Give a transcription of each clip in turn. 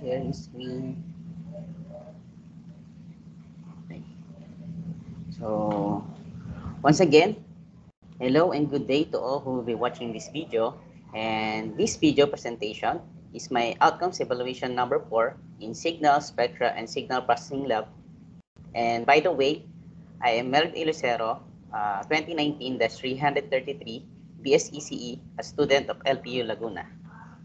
share screen. Okay. So once again, hello and good day to all who will be watching this video. And this video presentation is my outcomes evaluation number 4 in Signal, Spectra, and Signal Processing Lab. And by the way, I am Melvin Ilucero, 2019-333 BSECE, a student of LPU Laguna.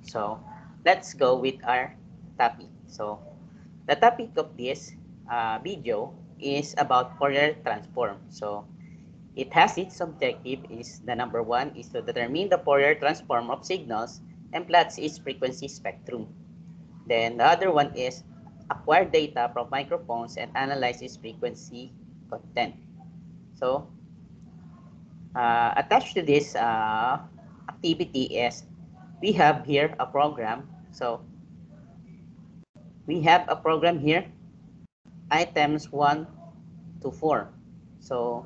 So let's go with our topic. So the topic of this video is about Fourier transform. So it has its objective is the number 1 is to determine the Fourier transform of signals and plots its frequency spectrum. Then the other one is acquire data from microphones and analyze its frequency content. So attached to this activity is we have here a program. So we have a program here, items 1 to 4. So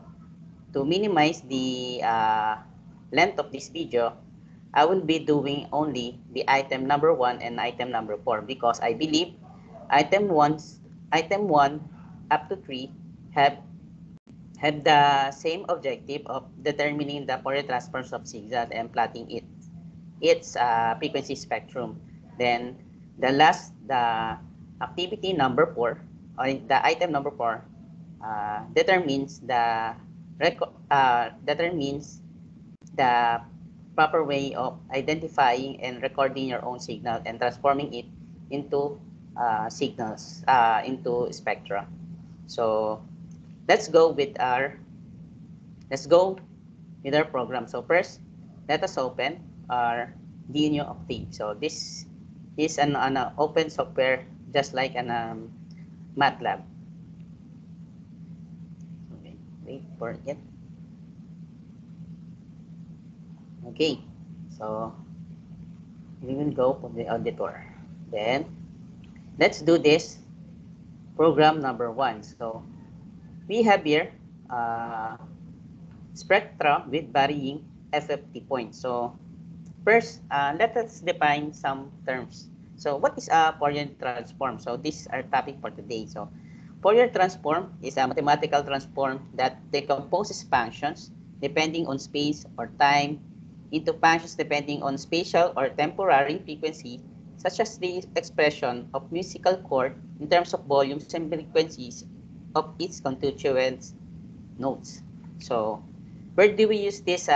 to minimize the length of this video, I will be doing only the item number 1 and item number 4 because I believe item 1 up to 3 have the same objective of determining the Fourier transforms of signal and plotting its frequency spectrum. Then the activity number 4, or the item number 4, determines the proper way of identifying and recording your own signal and transforming it into signals, into spectra. So let's go with our program. So first, let us open our DNU Octave. So this is an open software just like an MATLAB. Okay, wait for it. Okay, so we will go for the auditor. Then let's do this program number 1. So we have here spectra with varying FFT points. So first, let us define some terms. So what is a Fourier transform? So this is our topic for today. So Fourier transform is a mathematical transform that decomposes functions depending on space or time into functions depending on spatial or temporary frequency, such as the expression of musical chord in terms of volumes and frequencies of its constituent notes. So where do we use this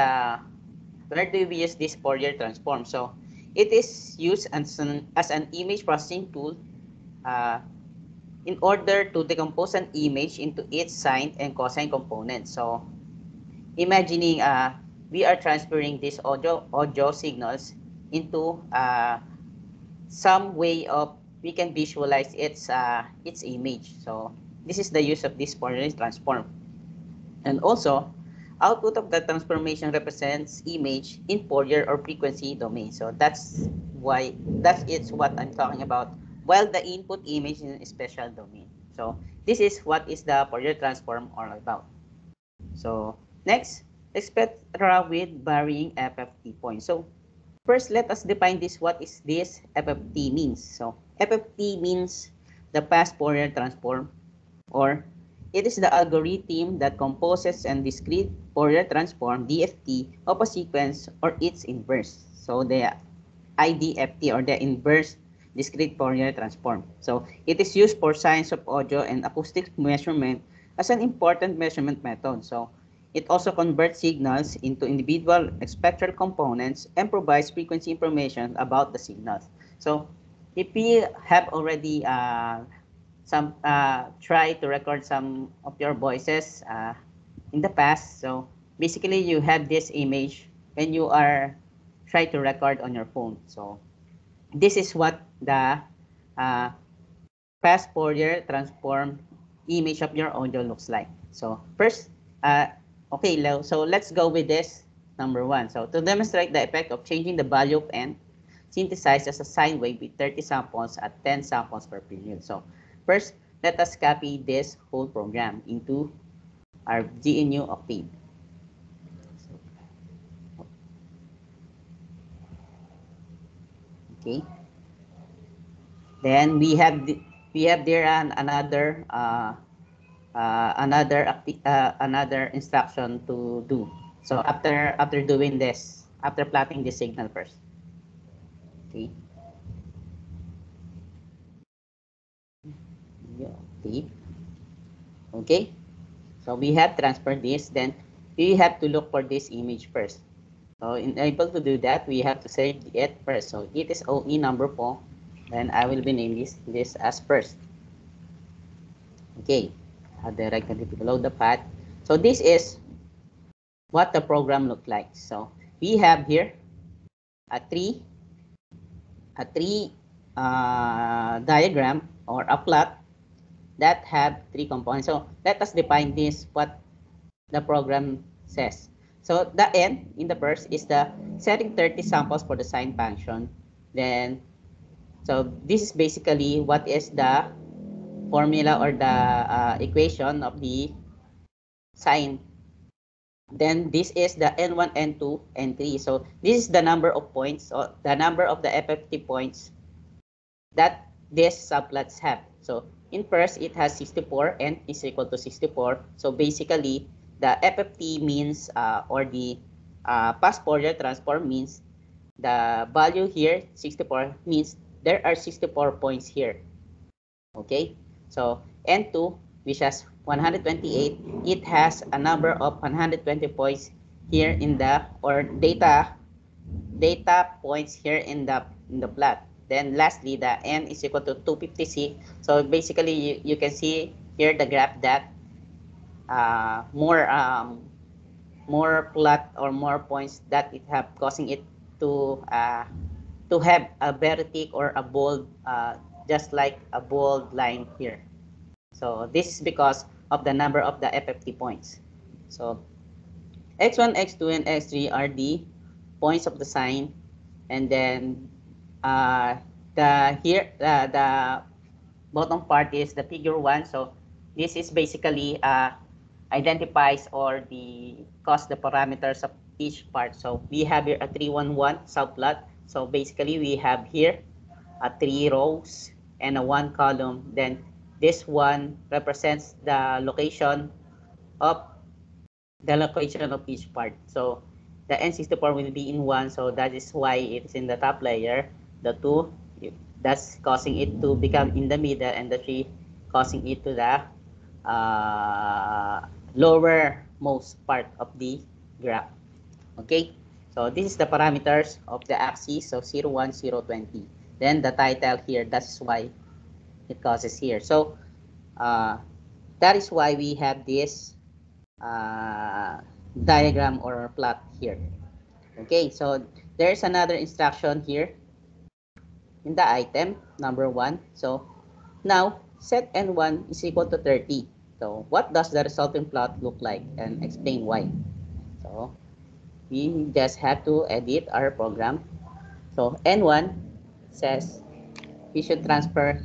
Fourier transform? So it is used as an image processing tool uh, in order to decompose an image into its sine and cosine components. So imagining we are transferring these audio signals into some way of we can visualize its image. So this is the use of this Fourier transform. And also, output of the transformation represents image in Fourier or frequency domain. So that's what I'm talking about. While the input image is in a special domain. So this is what is the Fourier transform all about. So next, spectra with varying FFT points. So first, let us define this. What is this FFT means? So FFT means the past Fourier transform, or it is the algorithm that composes and discrete Fourier transform DFT of a sequence or its inverse. So the IDFT, or the inverse discrete Fourier transform. So it is used for science of audio and acoustic measurement as an important measurement method. So it also converts signals into individual spectral components and provides frequency information about the signals. So if we have already try to record some of your voices in the past, so basically you have this image when you are try to record on your phone. So this is what the uh, fast Fourier transform image of your audio looks like. So first, okay, so let's go with this number 1. So to demonstrate the effect of changing the value of n synthesized as a sine wave with 30 samples at 10 samples per period. So first, let us copy this whole program into our GNU Octave. Okay. Then we have there another instruction to do. So after doing this, after plotting the signal first. Okay. Okay. Okay. So we have transferred this, then we have to look for this image first. So in able to do that, we have to say it first. So it is OE number 4. Then I will be naming this as first. Okay. Direct below the path. So this is what the program looked like. So we have here a tree diagram or a plot that have 3 components. So let us define this, what the program says. So the N in the first is the setting 30 samples for the sine function. Then, so this is basically what is the formula or the equation of the sine. Then this is the N1, N2, N3. So this is the number of points, or the number of the FFT points that these subplots have. So in first, it has 64, N is equal to 64. So basically, the FFT means, or the past Fourier transform means, the value here, 64, means there are 64 points here. Okay, so N2, which has 128, it has a number of 120 points here in the, or data points here in the plot. Then lastly, the N is equal to 256. So basically, you can see here the graph that more plot or more points that it have, causing it to have a very thick or a bold, just like a bold line here. So this is because of the number of the FFT points. So x1, x2, and x3 are the points of the sine, and then the bottom part is the figure 1. So this is basically identifies or the parameters of each part. So we have here a 311 subplot. So basically we have here a 3 rows and a 1 column. Then this one represents the location of each part. So the N64 will be in 1, so that is why it is in the top layer. The 2, that's causing it to become in the middle, and the 3 causing it to the lowermost part of the graph. Okay, so this is the parameters of the axis, so 0, 1, 0, 20. Then the title here, that's why it causes here. So that is why we have this diagram or plot here. Okay, so there's another instruction here in the item number 1. So now set N1 is equal to 30. So what does the resulting plot look like, and explain why. So we just have to edit our program. So N1 says we should transfer,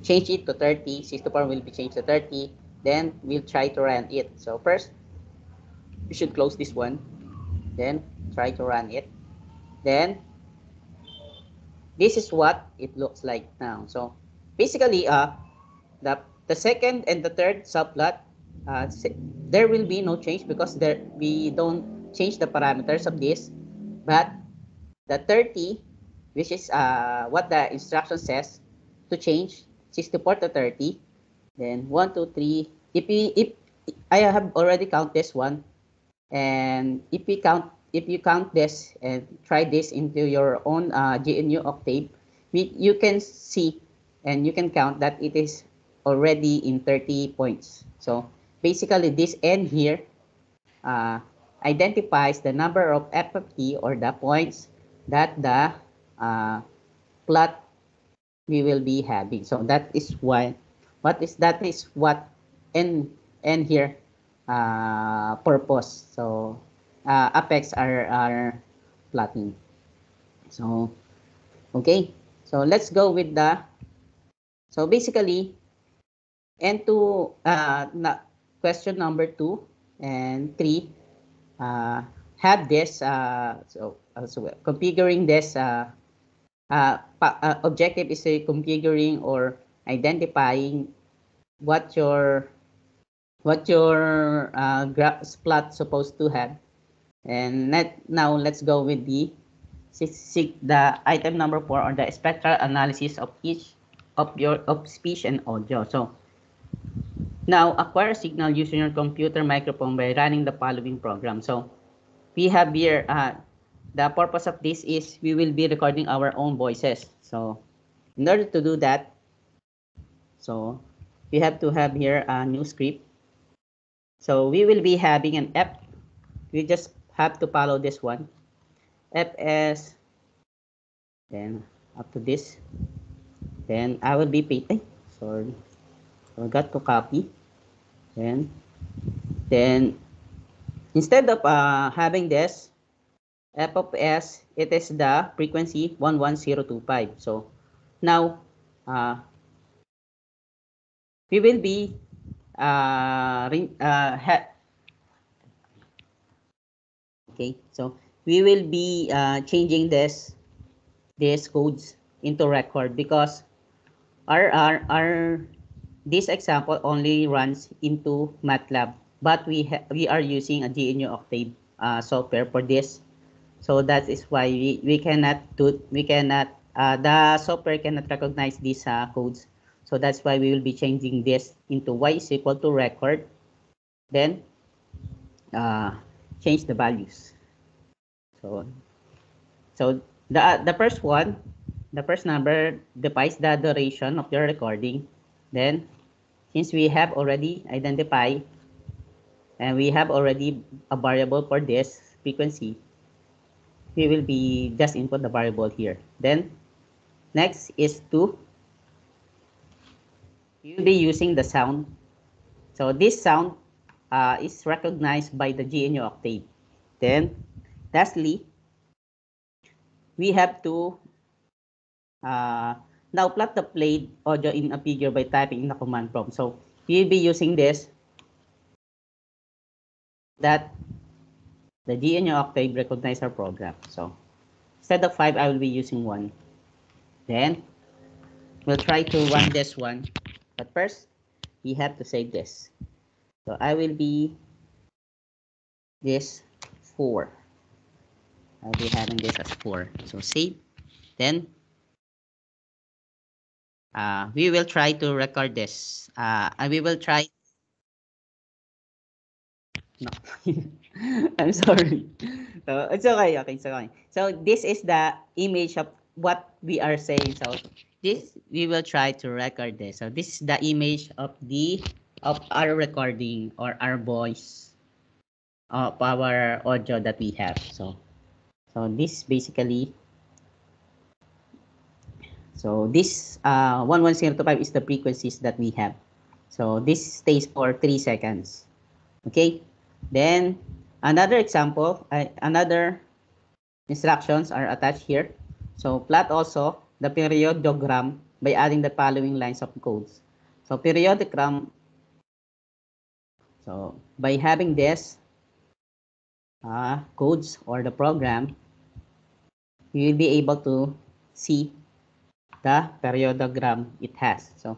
change it to 30. 64 will be changed to 30. Then we'll try to run it. So first, we should close this one. Then try to run it. Then this is what it looks like now. So basically, the second and the third subplot, there will be no change because we don't change the parameters of this. But the 30, which is what the instruction says to change 64 to 30. Then 1, 2, 3. If I have already count this one, and if you count this and try this into your own GNU Octave, you can see and you can count that it is already in 30 points. So basically, this N here identifies the number of FFT, or the points that the plot we will be having. So that is why that is what N here purpose. So affects our plotting. So okay, so let's go with the, so basically N2 question number 2 and 3 have this, configuring this objective is configuring or identifying what your plot supposed to have. And now let's go with the item number 4, or the spectral analysis of each of speech and audio. So now acquire a signal using your computer microphone by running the following program. So we have here, the purpose of this is we will be recording our own voices. So in order to do that, so we have to have here a new script. So we will be having an F. We just have to follow this one. Fs, then up to this. Then I will be sorry, forgot to copy. Then instead of having this f of s, it is the frequency 11025. So now we will be okay, so we will be changing these codes into record, because this example only runs into MATLAB, but we are using a GNU Octave software for this. So that is why the software cannot recognize these codes. So that's why we will be changing this into y is equal to record, then change the values. So the first one, the first number defines the duration of your recording. Then since we have already identified and we have already a variable for this frequency, we will be just input the variable here. Then next is you'll be using the sound. So this sound is recognized by the GNU Octave. Then lastly, we have to now plot the played audio in a figure by typing in the command prompt. So we'll be using this, that the GNU Octave recognize our program. So instead of 5, I will be using 1. Then we'll try to run this one, but first we have to save this. So I will be this 4. I'll be having this as 4. So save. Then we will try to record this. And we will try. No, I'm sorry. So it's okay. Okay, it's okay. So this is the image of what we are saying. So this we will try to record this. So this is the image of our recording or our voice of our audio that we have. So this basically. So this 11025 is the frequencies that we have. So this stays for 3 seconds. Okay. Then another example, another instructions are attached here. So plot also the periodogram by adding the following lines of codes. So periodogram, so by having this codes or the program, you will be able to see the periodogram it has. So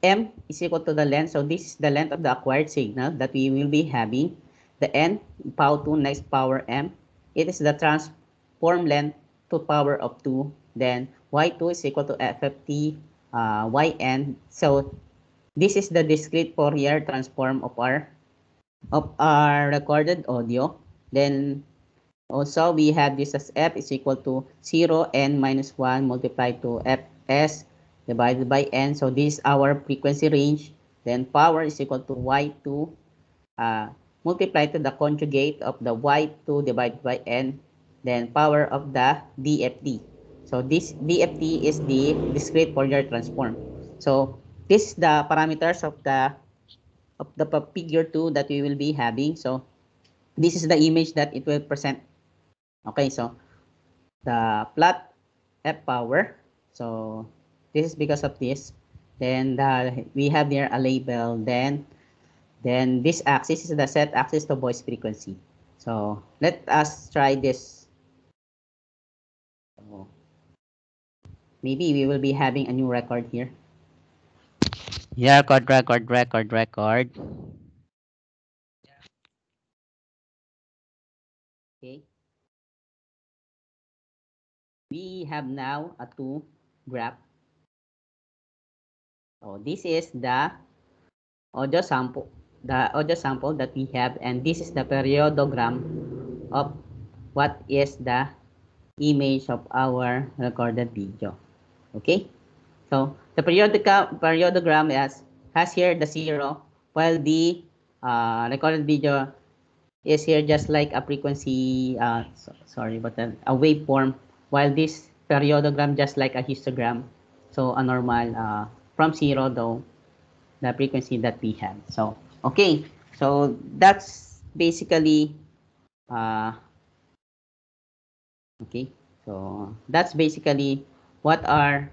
M is equal to the length. So this is the length of the acquired signal that we will be having. The N, power 2 next power M. It is the transform length to power of 2. Then Y2 is equal to FFT YN. So this is the discrete Fourier transform of our recorded audio. Then also we have this as F is equal to 0 N minus 1 multiplied to Fs divided by N. So this is our frequency range. Then power is equal to Y2 multiplied to the conjugate of the Y2 divided by N. Then power of the DFT. So this DFT is the discrete Fourier transform. So this is the parameters of the figure 2 that we will be having. So this is the image that it will present. Okay, so the plot F power. So this is because of this. Then we have here a label. Then this axis is the set axis to voice frequency. So let us try this. So, maybe we will be having a new record here. Yeah, record. Okay. We have now a two graph. So this is the audio sample that we have, and this is the periodogram of what is the image of our recorded video. Okay, so the periodogram has here the 0, while the recorded video is here just like a frequency, sorry, but a waveform, while this periodogram just like a histogram, so a normal from 0 though the frequency that we have. So okay, so that's basically uh, okay, so that's basically what are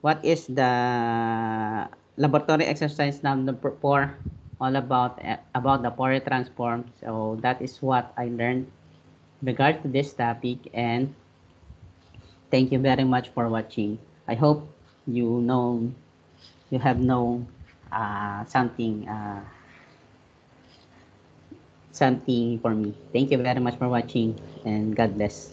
what is the laboratory exercise number 4 all about the Fourier transform. So that is what I learned regard to this topic, and thank you very much for watching. I hope you know you have known something for me. Thank you very much for watching, and God bless.